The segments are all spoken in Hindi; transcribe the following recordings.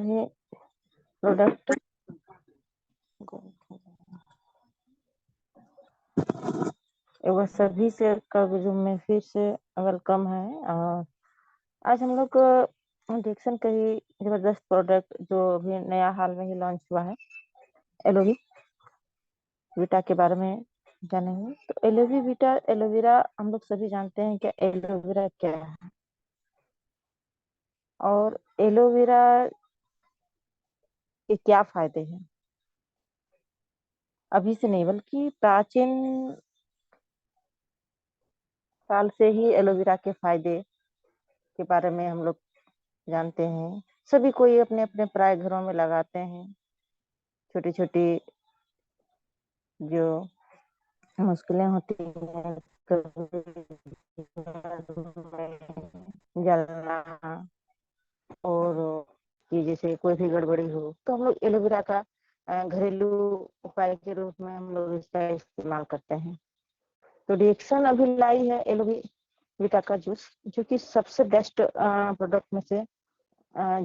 है प्रोडक्ट। एक बार सभी से का जो में फिर से वेलकम है। और आज हम लोग डिक्सन का ही जबरदस्त प्रोडक्ट जो अभी नया हाल में ही लॉन्च हुआ है, एलोवी वीटा के बारे में जानेंगे। तो एलोवी वीटा, एलोवेरा हम लोग सभी जानते हैं क्या एलोवेरा क्या है, और एलोवेरा के क्या फायदे हैं। अभी से नहीं बल्कि प्राचीन काल से ही एलोवेरा के फायदे के बारे में हम लोग जानते हैं। सभी कोई अपने अपने प्राय घरों में लगाते हैं। छोटी छोटी जो मुश्किलें होती हैं, कभी जलना और कि जैसे कोई भी गड़बड़ी हो तो हम लोग एलोवेरा का घरेलू उपाय के रूप में हम लोग इसका इस्तेमाल करते हैं। तो रिएक्शन अभी लाई है एलोवेरा का जूस, जो कि सबसे बेस्ट प्रोडक्ट में से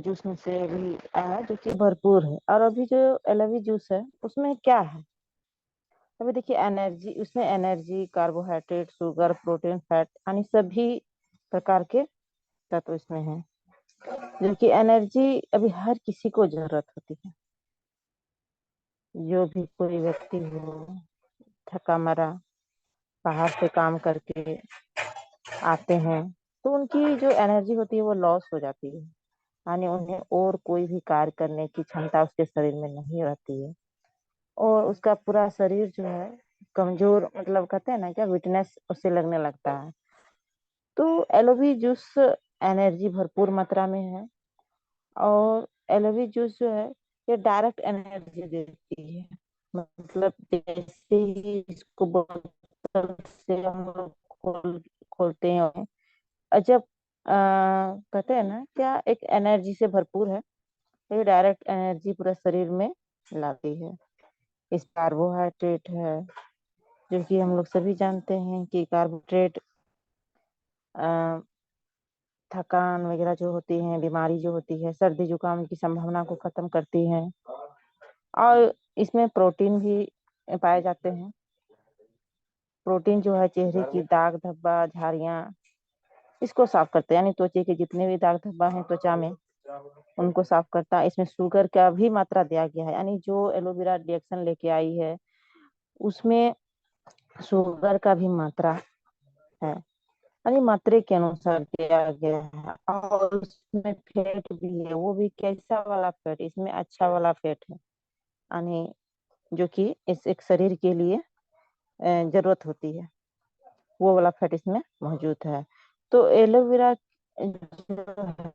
जूस में से भी है, जो कि भरपूर है। और अभी जो एलोवी जूस है उसमें क्या है, अभी देखिए एनर्जी, उसमें energy, carbohydrate, sugar, protein, fat यानी सभी प्रकार के तत्व इसमें हैं, जो कि एनर्जी अभी हर किसी को जरूरत होती है। जो भी कोई व्यक्ति हो थका मरा, बाहर से काम करके आते हैं तो उनकी जो एनर्जी होती है वो लॉस हो जाती है, यानी उन्हें और कोई भी कार्य करने की क्षमता उसके शरीर में नहीं रहती है, और उसका पूरा शरीर जो है कमजोर, मतलब कहते हैं ना क्या, वीकनेस उसे लगने लगता है। तो एलोवी जूस एनर्जी भरपूर मात्रा में है, और एलोवी जूस जो है ये डायरेक्ट एनर्जी देती है। मतलब जैसे ही इसको बोतल से हम लोग खोलते हैं और जब कहते हैं ना क्या, एक एनर्जी से भरपूर है, ये डायरेक्ट एनर्जी पूरा शरीर में लाती है। इस कार्बोहाइड्रेट है, जो कि हम लोग सभी जानते हैं कि कार्बोहाइड्रेट थकान वगैरह जो होती है, बीमारी जो होती है, सर्दी जुकाम की संभावना को खत्म करती है। और इसमें प्रोटीन भी पाए जाते हैं। प्रोटीन जो है चेहरे की दाग धब्बा, झारियां, इसको साफ करता है, यानी त्वचा के जितने भी दाग धब्बा हैं त्वचा में उनको साफ करता है। इसमें शुगर का भी मात्रा दिया गया है, यानी जो एलोवेरा रिएक्शन लेके आई है उसमें शुगर का भी मात्रा है, यानी मात्रे के अनुसार दिया गया है। और उसमें फैट भी है, वो भी कैसा वाला फैट, इसमें अच्छा वाला फैट है, यानी जो कि इस एक शरीर के लिए जरूरत होती है, वो वाला फैट इसमें मौजूद है। तो एलोवेरा जो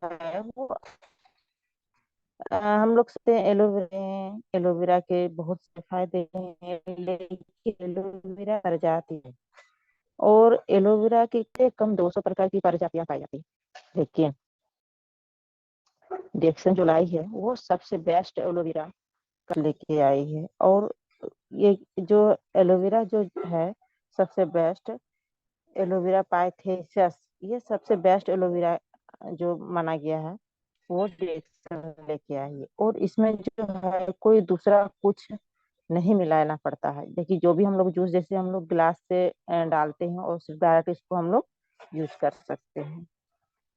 है वो हम लोग सोचते हैं एलोवेरा के बहुत से फायदे हैं, लेकिन एलोवेरा प्रजाति है, और एलोवेरा की कम 200 प्रकार की प्रजातियां पाई जाती है। लेकिन डिएक्सन जो लाई है वो सबसे बेस्ट एलोवेरा लेके आई है। और ये जो एलोवेरा जो है सबसे बेस्ट एलोवेरा पाइथेसियस, ये सबसे बेस्ट एलोवेरा जो माना गया है, वो डिएक्सन लेके आई है। और इसमें जो है कोई दूसरा कुछ नहीं मिलाना पड़ता है। देखिए जो भी हम लोग जूस, जैसे हम लोग गिलास से डालते हैं और सिर्फ डायरेक्ट इसको हम लोग यूज कर सकते हैं।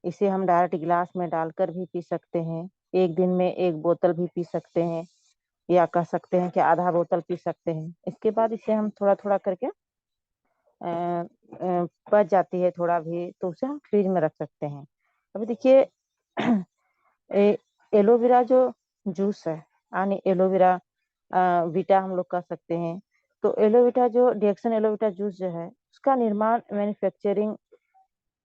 इसे हम डायरेक्ट गिलास में डालकर भी पी सकते हैं, एक दिन में एक बोतल भी पी सकते हैं, या कह सकते हैं कि आधा बोतल पी सकते हैं। इसके बाद इसे हम थोड़ा थोड़ा करके बच जाती है थोड़ा भी तो उसे हम फ्रिज में रख सकते हैं। अभी देखिए एलोवेरा जो जूस है, यानी एलोवेरा वीटा हम लोग कह सकते हैं। तो एलोवेरा जो डिएक्सन एलोवेरा जूस जो है उसका निर्माण, मैन्युफैक्चरिंग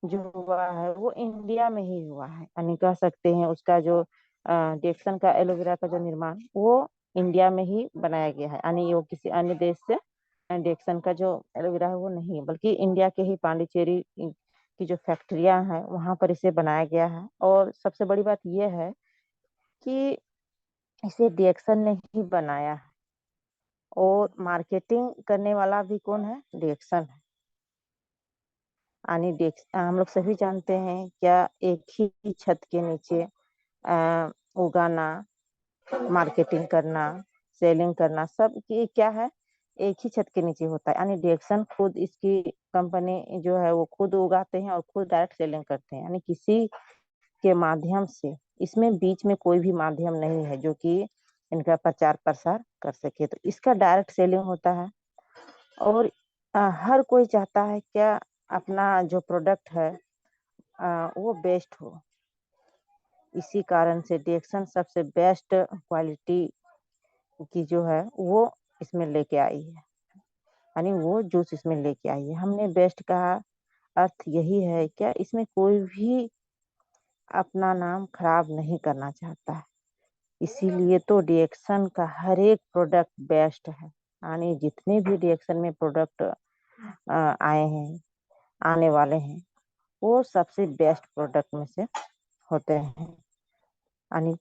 जो हुआ है वो इंडिया में ही हुआ है, यानी कह सकते हैं उसका जो डिएक्सन का एलोवेरा का जो निर्माण वो इंडिया में ही बनाया गया है, यानी वो किसी अन्य देश से डिएक्सन का जो एलोवेरा है वो नहीं, बल्कि इंडिया के ही पांडिचेरी की जो फैक्ट्रियां हैं वहां पर इसे बनाया गया है। और सबसे बड़ी बात यह है कि इसे डिएक्सन ने ही बनाया है, और मार्केटिंग करने वाला भी कौन है, डिएक्सन है। हम लोग सभी जानते हैं क्या, एक ही छत के नीचे उगाना, मार्केटिंग करना, सेलिंग करना, सब ये क्या है, एक ही छत के नीचे होता है। यानी डिएक्शन खुद इसकी कंपनी जो है वो खुद उगाते हैं और खुद डायरेक्ट सेलिंग करते हैं, यानी किसी के माध्यम से, इसमें बीच में कोई भी माध्यम नहीं है जो कि इनका प्रचार प्रसार कर सके। तो इसका डायरेक्ट सेलिंग होता है और हर कोई चाहता है क्या, अपना जो प्रोडक्ट है वो बेस्ट हो। इसी कारण से डिएक्शन सबसे बेस्ट क्वालिटी की जो है वो इसमें लेके आई है, यानी वो जूस इसमें लेके आई है। हमने बेस्ट कहा, अर्थ यही है क्या, इसमें कोई भी अपना नाम खराब नहीं करना चाहता है। इसीलिए तो डिएक्शन का हर एक प्रोडक्ट बेस्ट है, यानी जितने भी डिएक्शन में प्रोडक्ट आए हैं, आने वाले हैं, वो सबसे बेस्ट प्रोडक्ट में से होते हैं। यानी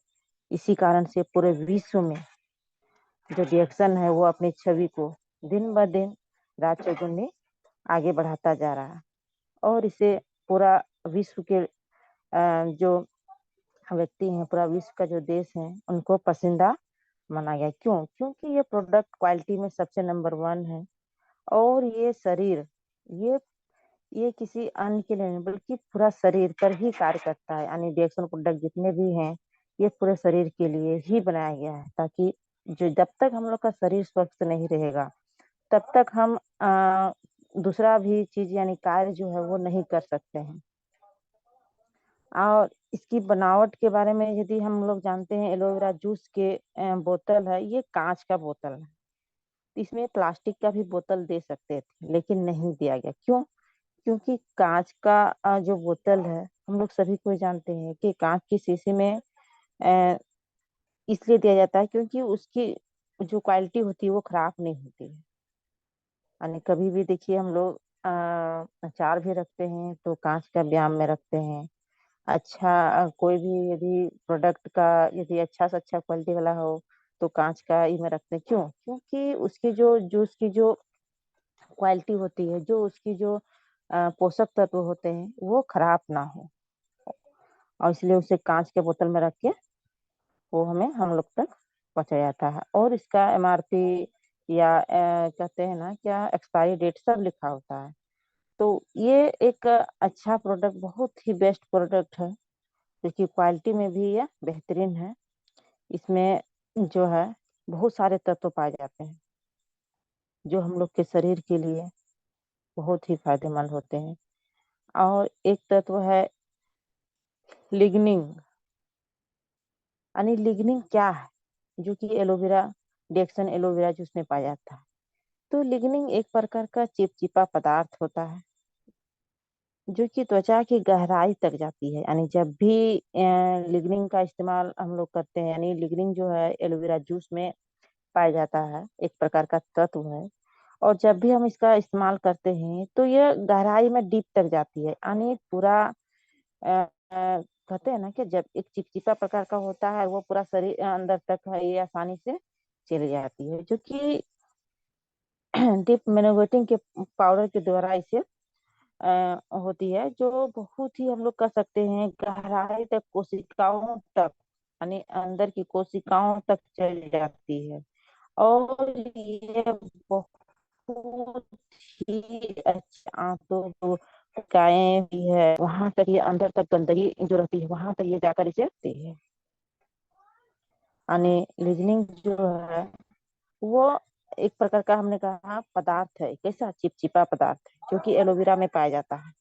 इसी कारण से पूरे विश्व में जो डिएक्शन है वो अपनी छवि को दिन ब दिन, रात चौगुनी आगे बढ़ाता जा रहा है। और इसे पूरा विश्व के जो व्यक्ति हैं, पूरा विश्व का जो देश है, उनको पसंदीदा माना गया। क्यों? क्योंकि ये प्रोडक्ट क्वालिटी में सबसे नंबर वन है। और ये शरीर, ये ये किसी अन्य के लिए नहीं बल्कि पूरा शरीर पर ही कार्य करता है। यानी डिएक्शन प्रोडक्ट जितने भी हैं ये पूरे शरीर के लिए ही बनाया गया है, ताकि जो जब तक हम लोग का शरीर स्वस्थ नहीं रहेगा तब तक हम दूसरा भी चीज यानी कार्य जो है वो नहीं कर सकते हैं। और इसकी बनावट के बारे में यदि हम लोग जानते हैं, एलोवेरा जूस के बोतल है, ये कांच का बोतल है। इसमें प्लास्टिक का भी बोतल दे सकते थे लेकिन नहीं दिया गया। क्यों? क्योंकि कांच का जो बोतल है, हम लोग सभी को जानते हैं कि कांच की शीशी में अ, इसलिए दिया जाता है क्योंकि उसकी जो क्वालिटी होती है वो खराब नहीं होती है। यानी कभी भी देखिए हम लोग अचार भी रखते हैं तो कांच का बयाम में रखते हैं। अच्छा कोई भी यदि प्रोडक्ट का यदि अच्छा से अच्छा क्वालिटी वाला हो तो कांच का ही में रखते हैं। क्यों? क्योंकि उसकी जो जूस की जो क्वालिटी होती है, जो उसकी जो पोषक तत्व होते हैं वो खराब ना हो, और इसलिए उसे कांच के बोतल में रख के वो हमें हम लोग तक पहुंचाया जाता है। और इसका एमआरपी या कहते हैं ना क्या, एक्सपायरी डेट सब लिखा होता है। तो ये एक अच्छा प्रोडक्ट, बहुत ही बेस्ट प्रोडक्ट है, क्योंकि क्वालिटी में भी ये बेहतरीन है। इसमें जो है बहुत सारे तत्व पाए जाते हैं जो हम लोग के शरीर के लिए बहुत ही फायदेमंद होते हैं। और एक तत्व है लिग्निन। यानी लिग्निन क्या है, जो कि एलोवेरा, डिएक्शन एलोवेरा जूस में पाया जाता है। तो लिग्निन एक प्रकार का चिपचिपा पदार्थ होता है जो कि त्वचा की गहराई तक जाती है। यानी जब भी लिग्निन का इस्तेमाल हम लोग करते हैं, यानी लिग्निन जो है एलोवेरा जूस में पाया जाता है, एक प्रकार का तत्व है। और जब भी हम इसका इस्तेमाल करते हैं तो ये गहराई में डीप तक जाती है। यानी पूरा कहते हैं ना कि जब एक चिपचिपा प्रकार का होता है वो पूरा शरीर अंदर तक है, ये आसानी से चली जाती है, जो कि डीप मैनोवेटिंग के पाउडर के द्वारा इसे होती है, जो बहुत ही हम लोग कर सकते हैं गहराई तक, कोशिकाओं तक, यानी अंदर की कोशिकाओं तक चली जाती है। और ये बहुत ही अच्छा आंतों को गायें भी है वहां तक, ये अंदर तक गंदगी जो रहती है वहां तक ये जाकर इसे रखती है। यानी लीजनिंग जो है वो एक प्रकार का हमने कहा पदार्थ है, कैसा चिपचिपा पदार्थ है जो कि एलोवेरा में पाया जाता है।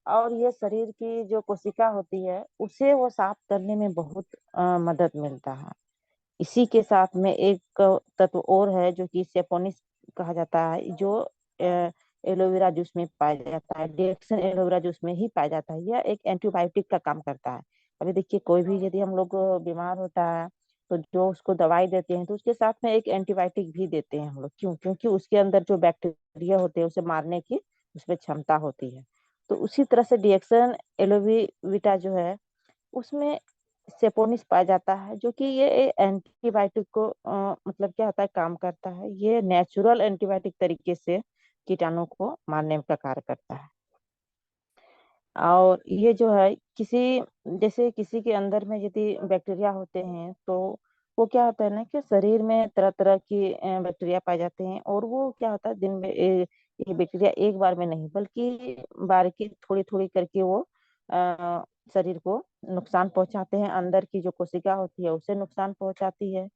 और ये शरीर की जो कोशिका होती है उसे वो साफ करने में बहुत मदद मिलता है। इसी के साथ में एक तत्व और है जो कि सेपोनिस कहा जाता है, जो एलोवेरा जूस में पाया जाता है, डिएक्शन एलोवेरा जूस में ही पाया जाता है। यह एक एंटीबायोटिक का काम करता है। अभी देखिए कोई भी यदि हम लोग बीमार होता है तो जो उसको दवाई देते हैं तो उसके साथ में एक एंटीबायोटिक भी देते हैं हम लोग। क्यों? क्योंकि उसके अंदर जो बैक्टीरिया होते हैं उसे मारने की उसमें क्षमता होती है। तो उसी तरह से डिएक्शन एलोवेरा जो है उसमें सेपोनिस पाया जाता है, जो कि ये एंटीबायोटिक को मतलब क्या होता है, काम करता है। ये नेचुरल एंटीबायोटिक तरीके से कीटाणु को मारने का कार्य करता है। और ये जो है किसी, जैसे किसी के अंदर में यदि बैक्टीरिया होते हैं तो वो क्या होता है ना कि शरीर में तरह तरह की बैक्टीरिया पाए जाते हैं, और वो क्या होता है दिन में ये बैक्टीरिया एक बार में नहीं बल्कि बारीकी थोड़ी थोड़ी करके वो शरीर को नुकसान पहुंचाते हैं। अंदर की जो कोशिका होती है उसे नुकसान पहुंचाती है,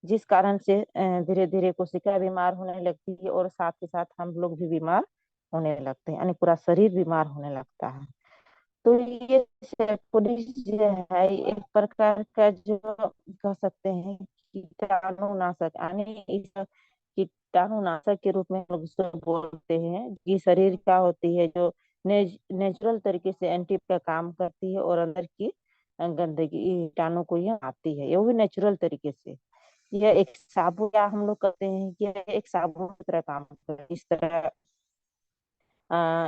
जिस कारण से धीरे धीरे कोशिका बीमार होने लगती है, और साथ ही साथ हम लोग भी बीमार होने लगते हैं, यानी पूरा शरीर बीमार होने लगता है। तो ये सेपोनिस जो है एक प्रकार का जो कह सकते हैं कीटाणुनाशक, यानी इस कीटाणुनाशक के रूप में हम लोग इसको बोलते हैं। ये शरीर क्या होती है जो नेचुरल तरीके से एंटी का काम करती है, और अंदर की गंदगी कीटाणु को ये आती है, ये भी नेचुरल तरीके से। यह एक साबुन, क्या हम लोग कहते हैं कि यह एक साबुन की तरह काम करता है। इस तरह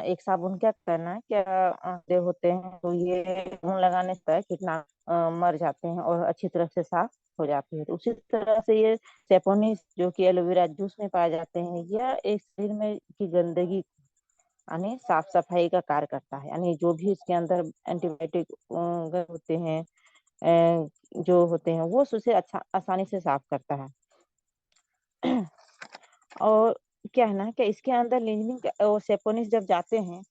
एक साबुन क्या करना है, क्या जो होते हैं तो ये साबुन लगाने से कितना मर जाते हैं और अच्छी तरह से साफ हो जाते हैं। तो उसी तरह से ये सेपोनिस जो कि एलोवेरा जूस में पाए जाते हैं, यह एक शरीर में की गंदगी यानी साफ सफाई का कार्य करता है। यानी जो भी इसके अंदर एंटीबायोटिक होते हैं, जो होते हैं वो उसे अच्छा आसानी से साफ करता है। और क्या है ना कि इसके अंदर लिंजिंग और सेपोनिस जब जाते हैं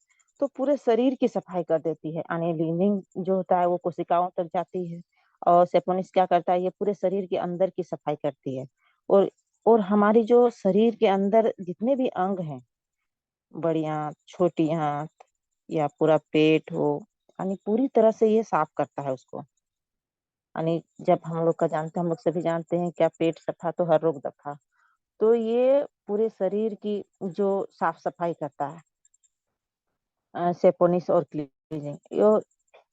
तो पूरे शरीर की सफाई कर देती है। यानी लिंजिंग जो होता है वो कोशिकाओं तक जाती है, और सेपोनिस क्या करता है, ये पूरे शरीर के अंदर की सफाई करती है। और और हमारी जो शरीर के अंदर जितने भी अंग हैं, बड़ी आंत, छोटी आंत, या पूरा पेट हो, यानी पूरी तरह से ये साफ करता है उसको। यानी जब हम लोग का जानते हैं, हम लोग सभी जानते हैं क्या, पेट सफा तो हर रोग दफा। तो ये पूरे शरीर की जो साफ सफाई करता है, सेपोनिस और क्लीजिंग,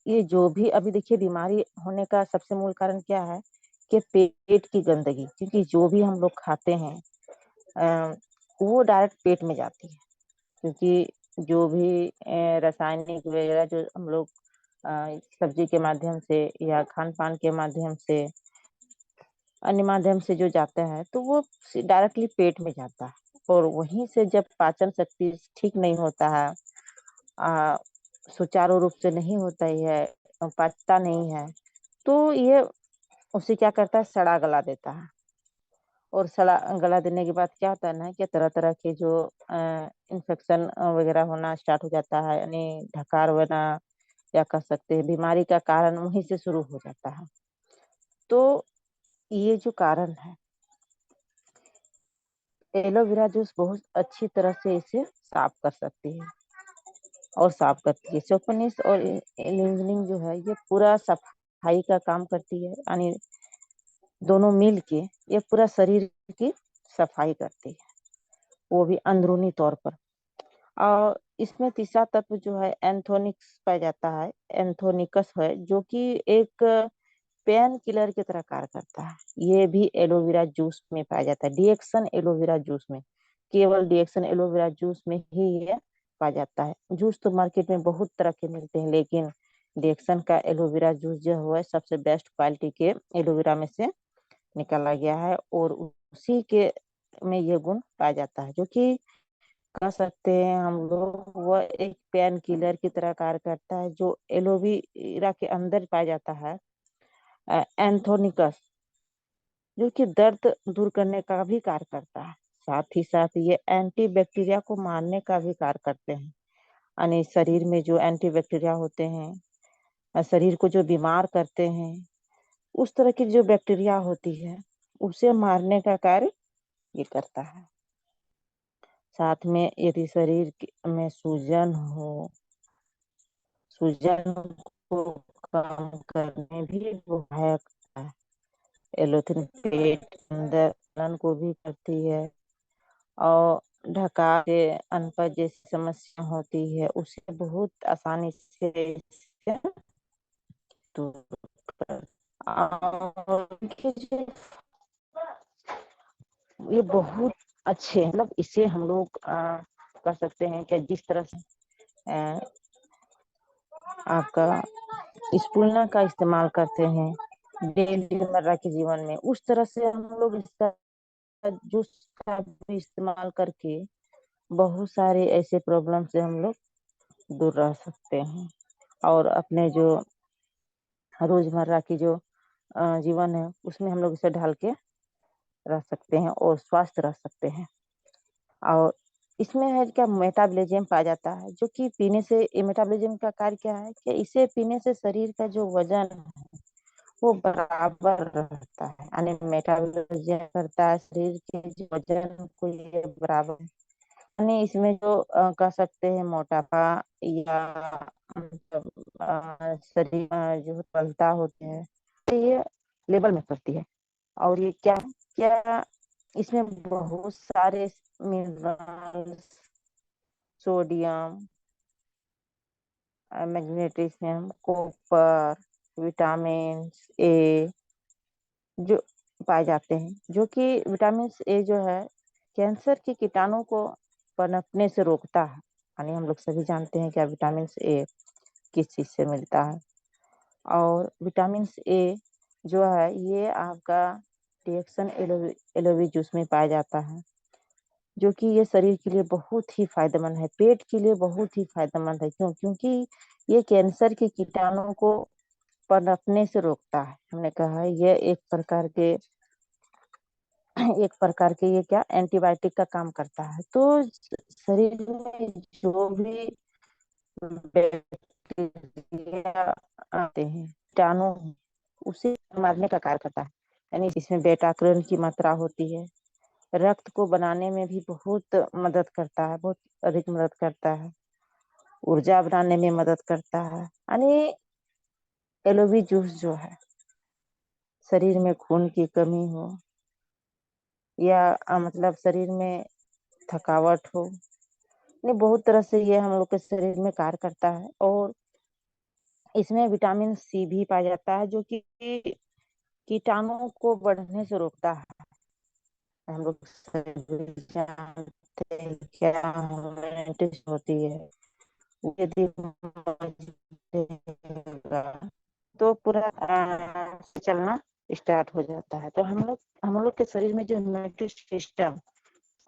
ये जो भी अभी देखिए बीमारी होने का सबसे मूल कारण क्या है कि पेट की गंदगी, क्योंकि जो भी हम लोग खाते हैं वो डायरेक्ट पेट में जाती है। क्योंकि जो भी रासायनिक वगैरह जो हम लोग सब्जी के माध्यम से या खान पान के माध्यम से, अन्य माध्यम से जो जाता है तो वो डायरेक्टली पेट में जाता है, और वहीं से जब पाचन शक्ति ठीक नहीं होता है, आ, सुचारू रूप से नहीं होता ही है, पचता नहीं है, तो ये उसे क्या करता है, सड़ा गला देता है। और सड़ा गला देने के बाद क्या होता है ना कि तरह तरह के जो इन्फेक्शन वगैरह होना स्टार्ट हो जाता है, यानी ढकार बना, या कह सकते हैं बीमारी का कारण वहीं से शुरू हो जाता है। तो ये जो कारण है, एलोवेरा जूस बहुत अच्छी तरह से इसे साफ कर सकती है और साफ करती है। सोपनिस और लिंजनिंग जो है ये पूरा सफाई का काम करती है, यानी दोनों मिल के ये पूरा शरीर की सफाई करती है, वो भी अंदरूनी तौर पर। और इसमें तीसरा तत्व जो है एंथोनिक्स पाया जाता है, एंथोनिकस है, जो कि एक पेन किलर की तरह कार्य करता है। ये भी एलोवेरा जूस में पाया जाता है, डिएक्सन एलोवेरा जूस में, केवल डिएक्सन एलोवेरा जूस में ही ये पाया जाता है। जूस तो मार्केट में बहुत तरह के मिलते हैं, लेकिन डिएक्सन का एलोवेरा जूस जो है सबसे बेस्ट क्वालिटी के एलोवेरा में से निकाला गया है, और उसी के में ये गुण पाया जाता है, जो कि कह सकते हैं हम लोग वह एक पेन किलर की तरह कार्य करता है। जो एलोवेरा के अंदर पाया जाता है एंथोनिकस, जो कि दर्द दूर करने का भी कार्य करता है, साथ ही साथ ये एंटी बैक्टीरिया को मारने का भी कार्य करते हैं। यानी शरीर में जो एंटी बैक्टीरिया होते हैं, शरीर को जो बीमार करते हैं, उस तरह की जो बैक्टीरिया होती है उसे मारने का कार्य ये करता है। साथ में यदि में सूजन हो, सूजन को कम करने भी वो सहायक है। एलोथिन पेट अंदर जलन को भी करती है, और ढका से अनपच जैसी समस्या होती है उसे बहुत आसानी से इससे दूर कर। और देखिए ये बहुत अच्छे, मतलब इसे हम लोग कह सकते हैं कि जिस तरह से अ, आपका स्पूलना का इस्तेमाल करते हैं डेली मर्रा के जीवन में, उस तरह से हम लोग इसका जूस का भी इस्तेमाल करके बहुत सारे ऐसे प्रॉब्लम से हम लोग दूर रह सकते हैं और अपने जो रोजमर्रा की जो जीवन है उसमें हम लोग इसे ढाल के रह सकते हैं और स्वस्थ रह सकते हैं। और इसमें है क्या, मेटाबॉलिज्म पाया जाता है, जो कि पीने से, ये मेटाबॉलिज्म का कार्य क्या है कि इसे पीने से शरीर का जो वजन है वो बराबर रहता है, यानी मेटाबॉलिज्म करता है शरीर के जो वजन को ये बराबर, यानी इसमें जो कह सकते हैं मोटापा या मतलब शरीर जो पलता होते हैं, तो ये लेवल में करती है। और ये क्या क्या इसमें बहुत सारे minerals, sodium, magnesium, copper, vitamin A जो पाए जाते हैं, जो कि विटामिन ए जो है कैंसर के कीटाणु को पनपने से रोकता है। यानी हम लोग सभी जानते हैं क्या विटामिन ए किस चीज से मिलता है। और विटामिन ए जो है ये आपका डिएक्सन एलोवी जूस में पाया जाता है, जो कि ये शरीर के लिए बहुत ही फायदेमंद है, पेट के लिए बहुत ही फायदेमंद है। क्योंकि ये कैंसर के कीटाणु को पनपने से रोकता है। हमने कहा है ये एक प्रकार के ये क्या एंटीबायोटिक का काम करता है। तो शरीर में जो भी बैक्टीरिया आते हैं, कीटाणु, उसे मारने का कार्य करता है। यानी जिसमें बेटा कैरोटीन की मात्रा होती है, रक्त को बनाने में भी बहुत मदद करता है, बहुत अधिक मदद करता है, ऊर्जा बनाने में मदद करता है। यानी एलोवी जूस जो है, शरीर में खून की कमी हो या मतलब शरीर में थकावट हो, नहीं बहुत तरह से ये हम लोग के शरीर में कार्य करता है। और इसमें विटामिन सी भी पाया जाता है, जो कि कीटाणु को बढ़ने से रोकता है। हम लोग सभी जानते हैं क्या इम्यूनिटी होती है, वो यदि मजबूत तो पूरा चलना स्टार्ट हो जाता है। तो हम लोग के शरीर में जो इम्यूनिटी सिस्टम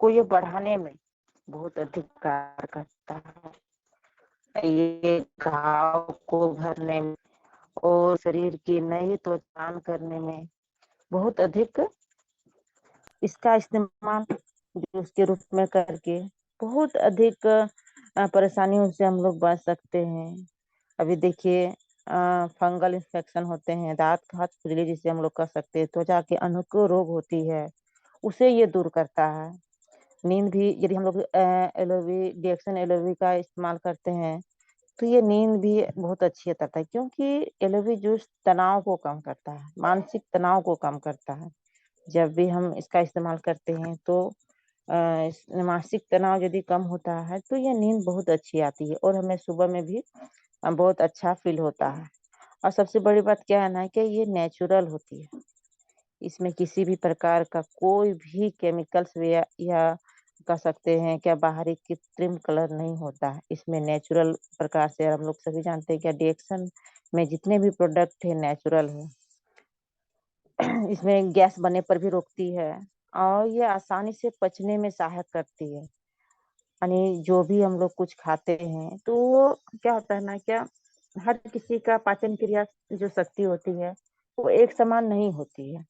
को ये बढ़ाने में बहुत अधिक कार्य करता है, ये घाव को भरने में और शरीर की नई त्वचा करने में बहुत अधिक इसका इस्तेमाल जूस के रूप में करके बहुत अधिक परेशानियों से हम लोग बच सकते हैं। अभी देखिए फंगल इन्फेक्शन होते हैं, दांत हाथ खुजली जिसे हम लोग कह सकते हैं, त्वचा के अनेकों रोग होती है, उसे ये दूर करता है। नींद भी यदि हम लोग एलोवी डिएक्सन एलोवी का इस्तेमाल करते हैं तो ये नींद भी बहुत अच्छी आता है, क्योंकि एलोवी जूस तनाव को कम करता है, मानसिक तनाव को कम करता है। जब भी हम इसका इस्तेमाल करते हैं तो मानसिक तनाव यदि कम होता है तो ये नींद बहुत अच्छी आती है और हमें सुबह में भी बहुत अच्छा फील होता है। और सबसे बड़ी बात क्या है ना कि ये नेचुरल होती है, इसमें किसी भी प्रकार का कोई भी केमिकल्स या कह सकते हैं क्या बाहरी कृत्रिम कलर नहीं होता है। इसमें नेचुरल प्रकार से, हम लोग सभी जानते हैं क्या डिएक्सन में जितने भी प्रोडक्ट है नेचुरल है। इसमें गैस बनने पर भी रोकती है और ये आसानी से पचने में सहायक करती है। यानी जो भी हम लोग कुछ खाते हैं तो वो क्या होता है ना क्या, हर किसी का पाचन क्रिया जो शक्ति होती है वो एक समान नहीं होती है।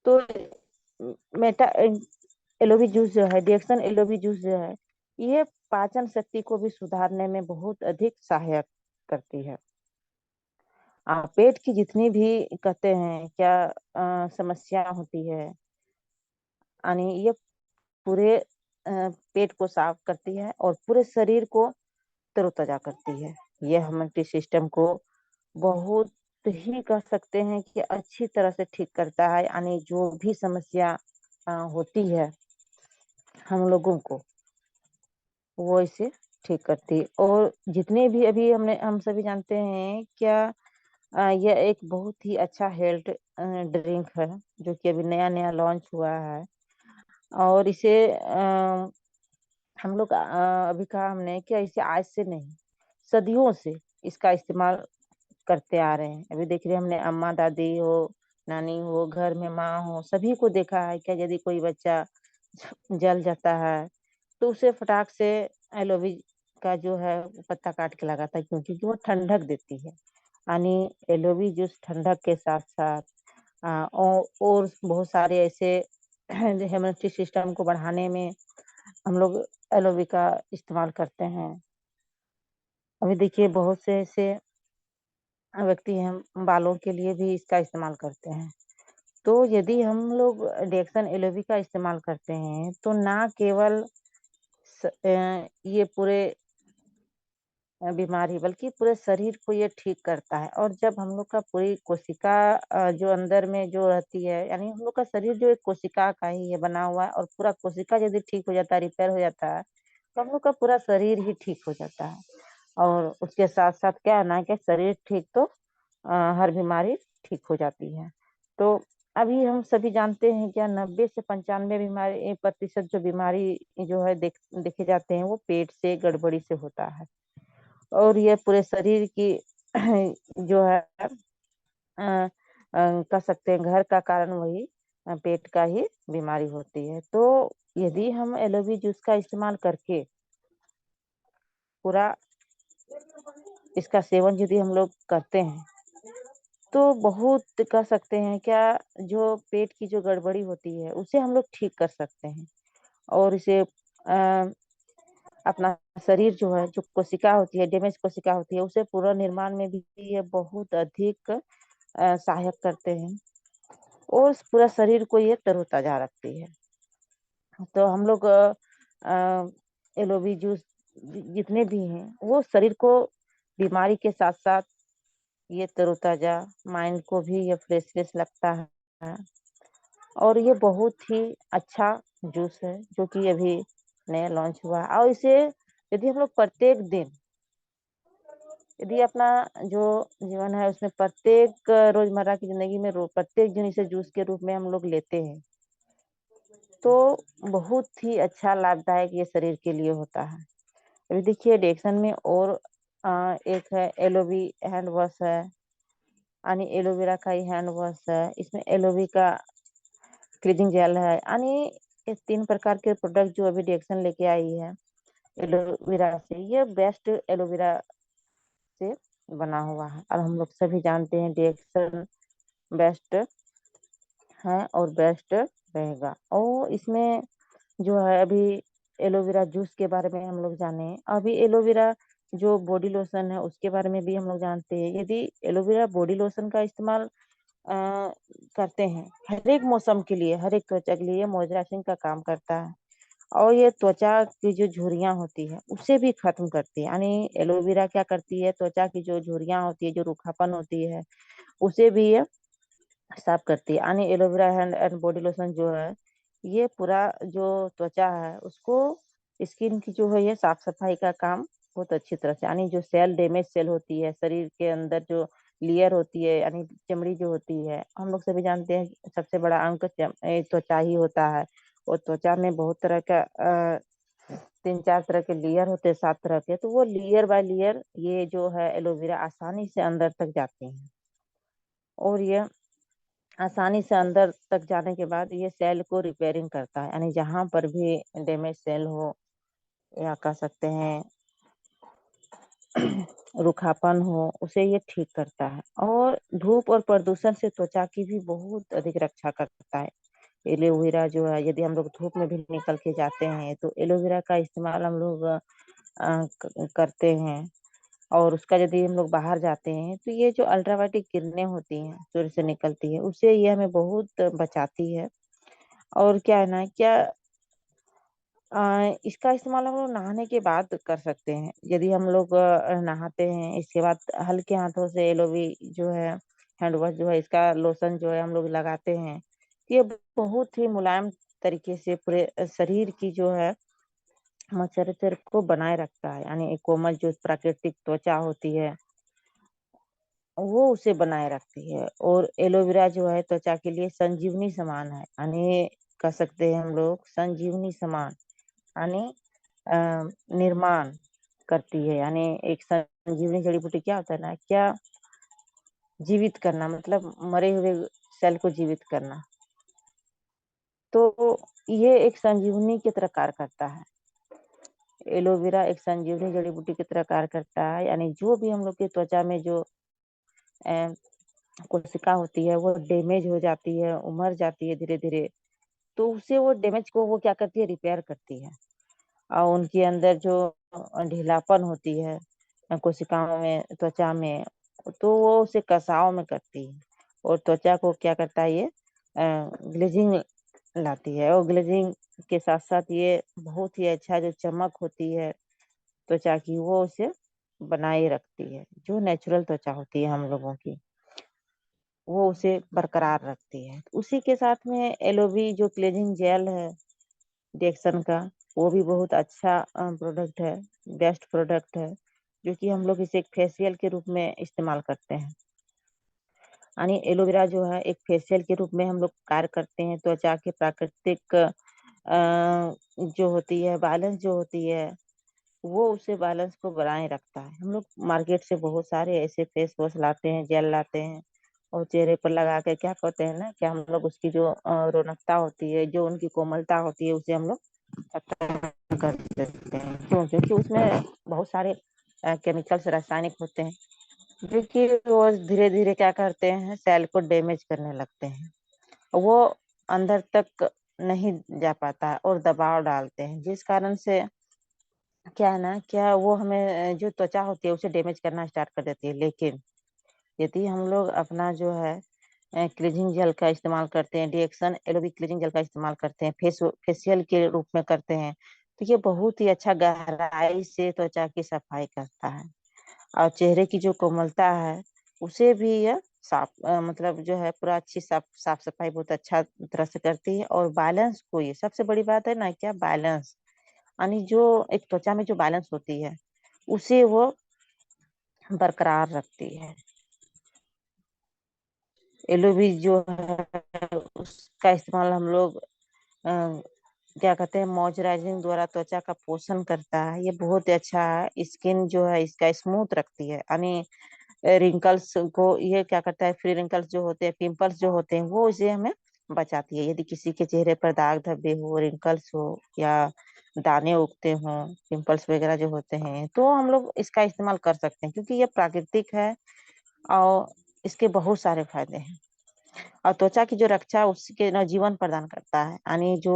तो मेटा एलोवी जूस जो है, डिएक्सन एलोवी जूस जो है, ये पाचन शक्ति को भी सुधारने में बहुत अधिक सहायक करती है। पेट की जितनी भी कहते हैं क्या समस्या होती है, यानी ये पूरे पेट को साफ करती है और पूरे शरीर को तरोताजा करती है। ये इम्यूनिटी सिस्टम को बहुत ही कह सकते हैं कि अच्छी तरह से ठीक करता है। यानी जो भी समस्या होती है हम लोगों को, वो इसे ठीक करती है। और जितने भी अभी हम सभी जानते हैं क्या यह एक बहुत ही अच्छा हेल्थ ड्रिंक है, जो कि अभी नया नया लॉन्च हुआ है। और इसे हम लोग अभी कहा हमने कि इसे आज से नहीं, सदियों से इसका इस्तेमाल करते आ रहे हैं। अभी देख रहे हैं हमने अम्मा दादी हो, नानी हो, घर में माँ हो, सभी को देखा है क्या यदि कोई बच्चा जल जाता है तो उसे फटाक से एलोवी का जो है पत्ता काट के लगाता है, क्योंकि वो ठंडक देती है। यानी एलोवी जूस ठंडक के साथ-साथ और बहुत सारे ऐसे इम्यूनिटी सिस्टम को बढ़ाने में हम लोग एलोवी का इस्तेमाल करते हैं। अभी देखिए बहुत से ऐसे व्यक्ति हैं बालों के लिए भी इसका इस्तेमाल करते हैं। तो यदि हम लोग डेक्सन एलोवी का इस्तेमाल करते हैं तो ना केवल ये पूरे बीमारी बल्कि पूरे शरीर को ये ठीक करता है। और जब हम लोग का पूरी कोशिका जो अंदर में जो रहती है, यानी हम लोग का शरीर जो एक कोशिका का ही है बना हुआ है, और पूरा कोशिका यदि ठीक हो जाता है, रिपेयर हो जाता है, तो हम लोग का पूरा शरीर ही ठीक हो जाता है। और उसके साथ-साथ क्या है ना कि शरीर ठीक तो हर बीमारी ठीक हो जाती है। तो अभी हम सभी जानते हैं क्या 90 से 95 बीमारी प्रतिशत जो बीमारी जो है देखे जाते हैं वो पेट से गड़बड़ी से होता है। और ये पूरे शरीर की जो है कह सकते हैं घर का कारण वही पेट का ही बीमारी होती है। तो यदि हम एलोवी जूस का इस्तेमाल करके पूरा इसका सेवन यदि हम लोग करते हैं, तो बहुत कह सकते हैं क्या जो पेट की जो गड़बड़ी होती है, उसे हम लोग ठीक कर सकते हैं। और इसे अपना शरीर जो है, जो कोशिका होती है, डैमेज कोशिका होती है, उसे पुनर्निर्माण में भी ये बहुत अधिक सहायक करते हैं और पूरा शरीर को ये तरोताजा रखती है। तो हम लोग एलोवी जूस जितने भी हैं, वो शरीर को बीमारी के साथ-साथ ये तरोताजा, माइंड को भी ये फ्रेश-फ्रेश लगता है। और ये बहुत ही अच्छा जूस है, जो कि अभी नया लॉन्च हुआ है। और इसे यदि हम लोग प्रत्येक दिन यदि अपना जो जीवन है उसमें प्रत्येक रोजमर्रा की जिंदगी में प्रत्येक दिन इसे जूस के रूप में हम लोग लेते हैं, तो बहुत ही अच्छा लाभदायक ये शरीर के लिए होता है। अभी देखिए डेक्सन में और एक है एलोवी हैंड वॉश है, यानी एलोवेरा का ही हैंड वॉश है। इसमें एलोवी का क्लीजिंग जेल है, यानी ये 3 प्रकार के प्रोडक्ट जो अभी डेक्सन लेके आई है एलोवेरा से, ये बेस्ट एलोवेरा से बना हुआ है। और हम लोग सभी जानते हैं डेक्सन बेस्ट है और बेस्ट रहेगा। और इसमें जो है अभी एलोवेरा जूस के बारे में हम लोग जाने, अभी एलोवेरा जो बॉडी लोशन है उसके बारे में भी हम लोग जानते हैं। यदि एलोवेरा बॉडी लोशन का इस्तेमाल करते हैं हर एक मौसम के लिए, हर एक त्वचा के लिए मॉइस्चराइजिंग का काम करता है। और ये त्वचा की जो झुर्रियाँ होती है उसे भी खत्म करती है। यानी एलोवेरा क्या करती है, त्वचा की जो झुर्रियाँ होती है, जो रूखापन होती है, उसे भी ये साफ करती है। यानी aloe vera hand and body lotion जो है, ये पूरा जो त्वचा है उसको, स्किन की जो है ये साफ-सफाई का काम बहुत अच्छी तरह से, यानी जो सेल डैमेज सेल होती है, शरीर के अंदर जो लेयर होती है, यानी चमड़ी जो होती है, हम लोग सभी जानते हैं कि सबसे बड़ा अंग त्वचा ही होता है। और त्वचा में बहुत तरह का 3-4 तरह के लेयर होते हैं, 7 तरह के, तो वो लेयर बाय लेयर ये जो है एलोवेरा आसानी से अंदर तक जाते हैं। और ये आसानी से अंदर तक जाने के बाद ये सेल को रिपेयरिंग करता है, यानी जहाँ पर भी डैमेज सेल हो या कह सकते हैं रूखापन हो, उसे ये ठीक करता है। और धूप और प्रदूषण से त्वचा की भी बहुत अधिक रक्षा करता है। एलोवेरा जो है यदि हम लोग धूप में भी निकल के जाते हैं तो एलोवेरा का इस्तेमाल हम लोग करते हैं। और उसका यदि हम लोग बाहर जाते हैं तो ये जो अल्ट्रावायलेट किरणें होती हैं सूर्य से निकलती है, उससे ये हमें बहुत बचाती है। और क्या है ना क्या इसका इस्तेमाल हम लोग नहाने के बाद कर सकते हैं। यदि हम लोग नहाते हैं, इसके बाद हल्के हाथों से एलोवी जो है हैंड वॉश जो है, इसका लोशन जो है हम लोग लगाते हैं, ये बहुत ही मुलायम तरीके से पूरे शरीर की जो है मॉइस्चराइज़र को बनाए रखता है। यानी एक कोमल जो प्राकृतिक त्वचा होती है, वो उसे बनाए रखती है। और एलोवेरा जो है त्वचा के लिए संजीवनी समान है, यानी कह सकते हैं हम लोग संजीवनी समान, यानी निर्माण करती है। यानी एक संजीवनी जड़ी-बूटी क्या होता है ना, क्या जीवित करना, मतलब मरे हुए सेल को जीवित करना। तो ये एक संजीवनी की तरह कार्य करता है। एलोवेरा एक संजीवनी जड़ी बूटी की तरह कार्य करता है, यानी जो भी हम लोग की त्वचा में जो अ, कोशिका होती है वो डैमेज हो जाती है, उमड़ जाती है धीरे-धीरे, तो उसे वो डैमेज को वो क्या करती है, रिपेयर करती है। और उनके अंदर जो ढीलापन होती है कोशिकाओं में, त्वचा में, तो वो उसे कसाव में करती है और त्वचा को क्या करता है, ये ग्लेजिंग लाती है। और ग्लेजिंग के साथ-साथ ये बहुत ही अच्छा जो चमक होती है त्वचा की, वो उसे बनाए रखती है। जो नेचुरल त्वचा होती है हम लोगों की, वो उसे बरकरार रखती है। उसी के साथ में एलोवी जो क्लींजिंग जेल है डिएक्सन का, वो भी बहुत अच्छा प्रोडक्ट है, बेस्ट प्रोडक्ट है, जो कि हम लोग इसे एक फेशियल के रूप में इस्तेमाल करते हैं। यानी एलोवेरा जो है एक फेशियल के रूप में हम लोग कार्य करते हैं। त्वचा के प्राकृतिक जो होती है बैलेंस जो होती है, वो उसे बैलेंस को बनाए रखता है। हम लोग मार्केट से बहुत सारे ऐसे फेस वॉश लाते हैं, जेल लाते हैं और चेहरे पर लगा के क्या कहते हैं ना कि हम लोग उसकी जो रौनकता होती है, जो उनकी कोमलता होती है, उसे हम लोग खत्म कर देते हैं। क्यों? क्योंकि उसमें बहुत सारे केमिकल्स रासायनिक होते हैं, जो कि वो धीरे-धीरे क्या करते हैं, सेल को डैमेज करने लगते हैं। वो अंदर तक नहीं जा पाता है और दबाव डालते हैं, जिस कारण से क्या है ना, क्या वो हमें जो त्वचा होती है उसे डैमेज करना स्टार्ट कर देती है। लेकिन यदि हम लोग अपना जो है क्लींजिंग जेल का इस्तेमाल करते हैं, डिएक्सन एलोवी क्लींजिंग जेल का इस्तेमाल करते हैं, फेशियल के रूप में करते हैं, तो ये बहुत ही अच्छा गहराई से त्वचा की सफाई करता है और चेहरे की जो कोमलता है, उसे भी यह साफ मतलब जो है पूरा अच्छी साफ-सफाई बहुत अच्छा तरह से करती है और बैलेंस को ये सबसे बड़ी बात है ना क्या बैलेंस, यानी जो एक त्वचा में जो बैलेंस होती है, उसे वो बरकरार रखती है। एलोवी जो है उसका इस्तेमाल हम लोग क्या कहते हैं मॉइस्चराइजिंग द्वारा त्वचा का पोषण करता है। ये बहुत ही अच्छा है, स्किन जो है इसका स्मूथ रखती है, यानी रिंकल्स को ये क्या करता है, फ्री रिंकल्स जो होते हैं, पिंपल्स जो होते हैं, वो इसे हमें बचाती है। यदि किसी के चेहरे पर दाग धब्बे हो, रिंकल्स हो या दाने उगते हों, पिंपल्स वगैरह जो होते हैं, तो हम लोग इसका इस्तेमाल कर सकते हैं क्योंकि ये प्राकृतिक है और इसके बहुत सारे फायदे हैं। और त्वचा की जो रक्षा उसके नवजीवन प्रदान करता है, यानी जो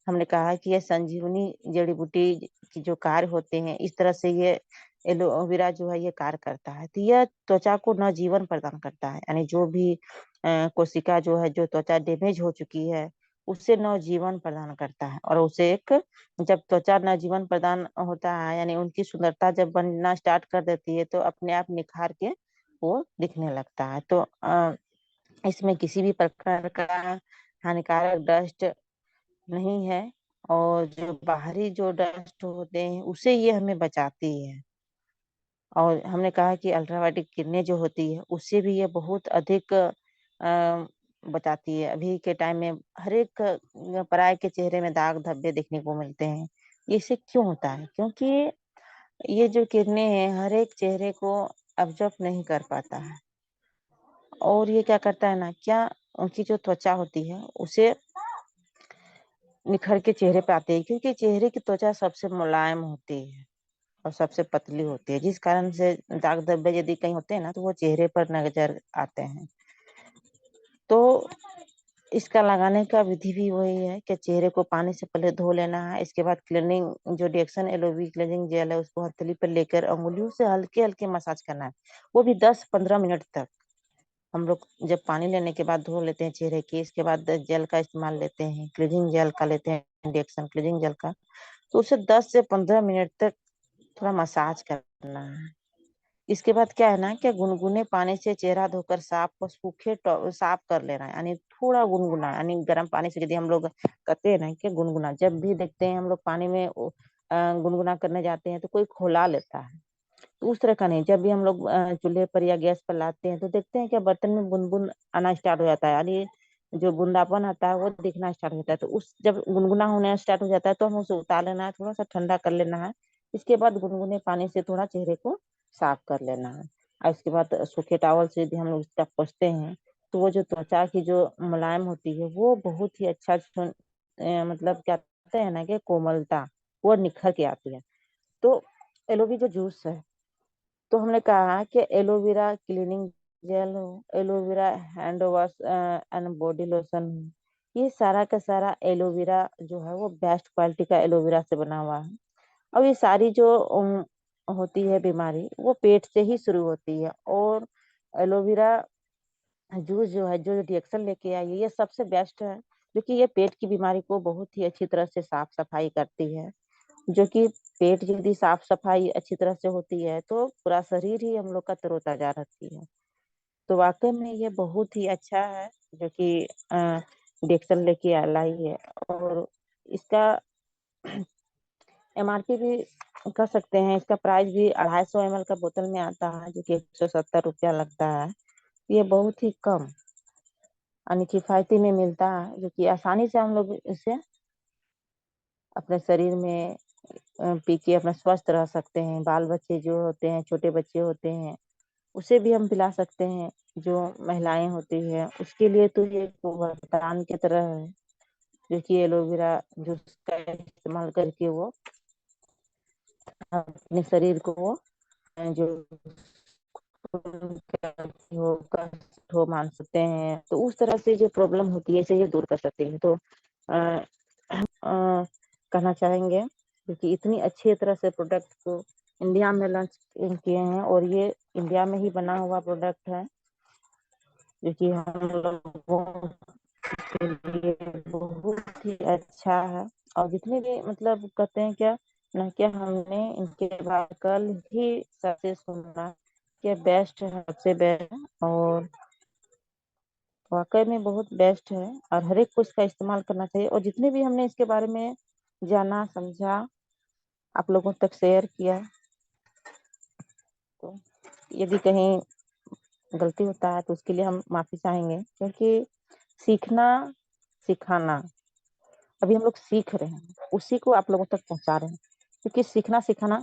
हमने कहा है कि ये संजीवनी जड़ी बूटी की जो कार्य होते हैं, इस तरह से ये एलोवेरा जो है ये कार्य करता है। तो यह त्वचा को नवजीवन प्रदान करता है, यानी जो भी कोशिका जो है जो त्वचा डैमेज हो चुकी है, उसे नवजीवन प्रदान करता है और उसे एक जब त्वचा नवजीवन प्रदान होता है, यानी उनकी सुंदरता जब बनना स्टार्ट कर देती है, तो अपने आप निखार के वो दिखने लगता है। तो इसमें किसी भी प्रकार का हानिकारक डस्ट नहीं है और जो बाहरी जो डस्ट होते हैं उसे ये हमें बचाती है। और हमने कहा कि अल्ट्रावायलेट किरणें जो होती है उससे भी ये बहुत अधिक बचाती है। अभी के टाइम में हर एक पराये के चेहरे में दाग धब्बे देखने को मिलते हैं। ये इससे क्यों होता है? क्योंकि ये जो किरणें हैं हर एक चेहरे को एब्जॉर्ब नहीं कर पाता है और ये क्या करता है ना, क्या उनकी जो त्वचा होती है उसे निखर के चेहरे पे आते हैं, क्योंकि चेहरे की त्वचा सबसे मुलायम होती है और सबसे पतली होती है, जिस कारण से दाग धब्बे यदि कहीं होते हैं ना तो वो चेहरे पर नजर आते हैं। तो इसका लगाने का विधि भी वही है कि चेहरे को पानी से पहले धो लेना है। इसके बाद क्लीनिंग जो डिएक्सन एलोवी क्लींजिंग जेल है उसको हथेली पर लेकर अंगुलियों से हल्के हल्के मसाज करना है, वो भी 10-15 मिनट तक। हम लोग जब पानी लेने के बाद धो लेते हैं चेहरे की, इसके बाद जेल का इस्तेमाल लेते हैं, क्लींजिंग जेल का लेते हैं, डिएक्सन क्लींजिंग जेल का, तो उसे 10 से 15 मिनट तक थोड़ा मसाज करना है। इसके बाद क्या है ना कि गुनगुने पानी से चेहरा धोकर साफ और साफ कर लेना है, यानी थोड़ा गुनगुना, यानी गर्म पानी से यदि हम लोग कहते हैं ना कि गुनगुना, जब भी देखते हैं हम लोग पानी में गुनगुना करने जाते हैं तो कोई खौला लेता है, तो उस तरह का नहीं। जब भी हम लोग चूल्हे पर या गैस पर लाते हैं तो देखते हैं कि बर्तन में बुन-बुन आना स्टार्ट हो जाता है, यानी जो बूंदापन आता है वो दिखना स्टार्ट होता है। तो उस जब गुनगुना होना स्टार्ट हो जाता है तो हमें उसे उतार लेना है, थोड़ा-सा ठंडा कर लेना है। इसके बाद गुनगुने पानी से थोड़ा चेहरे को साफ कर लेना है और उसके बाद सूखे टॉवल से यदि हम लोग इसका पोंछते हैं, तो वो जो त्वचा की जो मुलायम होती है वो बहुत ही अच्छा मतलब क्या कहते हैं ना कि कोमलता वो निखर के आती है। तो एलोवेरा जूस है, तो हमने कहा कि एलोवेरा क्लीनिंग जेल हो, aloe vera hand wash and body lotion हो, ये सारा का सारा एलोवेरा जो है वो बेस्ट क्वालिटी का एलोवेरा से बना हुआ है। और ये सारी जो होती है बीमारी वो पेट से ही शुरू होती है, और एलोवेरा जूस जो है जो रिएक्शन लेके आई है ये सबसे बेस्ट है, क्योंकि ये पेट की बीमारी को बहुत ही अच्छी तरह से साफ सफाई करती है। जो कि पेट यदि साफ सफाई अच्छी तरह से होती है तो पूरा शरीर ही हम लोग का तरोताजा रहती है। तो वाकई में ये बहुत ही अच्छा है जो कि डिक्शन लेके लाई है। और इसका एमआरपी भी कर सकते हैं, इसका प्राइस भी 250 ml का बोतल में आता है जो कि 170 रुपया लगता है। ये बहुत ही कम यानी किफायती में मिलता है, जो कि आसानी से हम लोग इसे अपने शरीर में पी के अपना स्वस्थ रह सकते हैं। बाल बच्चे जो होते हैं, छोटे बच्चे होते हैं, उसे भी हम पिला सकते हैं। जो महिलाएं होती है उसके लिए तो ये एक वरदान की तरह है, जो कि एलोवेरा जूस का इस्तेमाल करके वो अपने शरीर को वो जो हो कष्ट हो मान सकते हैं, तो उस तरह से जो प्रॉब्लम होती है इसे ये दूर कर सकते हैं। तो अ, कहना चाहेंगे क्योंकि इतनी अच्छी तरह से प्रोडक्ट को इंडिया में लॉन्च किए हैं, और ये इंडिया में ही बना हुआ प्रोडक्ट है जो कि हम लोगों के लिए बहुत ही अच्छा है। और जितने भी मतलब कहते हैं क्या ना, क्या हमने इनके बारे कल ही सबसे सुना कि बेस्ट है, सबसे बेस्ट है, और वाकई में बहुत बेस्ट है। और हर एक को इसका इस्तेमाल करना चाहिए, और जितने भी हमने इसके बारे में जाना समझा आप लोगों तक शेयर किया। तो यदि कहीं गलती होता है तो उसके लिए हम माफी चाहेंगे, क्योंकि सीखना सिखाना अभी हम लोग सीख रहे हैं, उसी को आप लोगों तक पहुंचा रहे हैं। क्योंकि सीखना सिखाना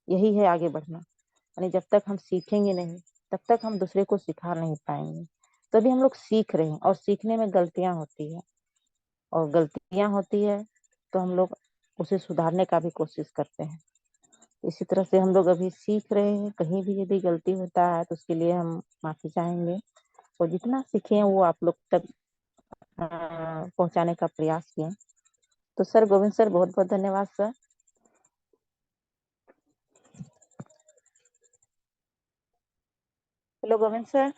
यही है आगे बढ़ना, यानी जब तक हम सीखेंगे नहीं तब तक हम दूसरे को सिखा नहीं पाएंगे। तभी हम लोग सीख रहे हैं, और सीखने में गलतियां होती है, और गलतियां होती है तो हम लोग उसे सुधारने का भी कोशिश करते हैं। इसी तरह से हम लोग अभी सीख रहे हैं, कहीं भी यदि गलती होता है तो उसके लिए हम माफी चाहेंगे, और जितना सीखे हैं वो आप लोग तक पहुंचाने का प्रयास किए। तो सर, गोविंद सर, बहुत बहुत धन्यवाद सर। Hello Govind sir.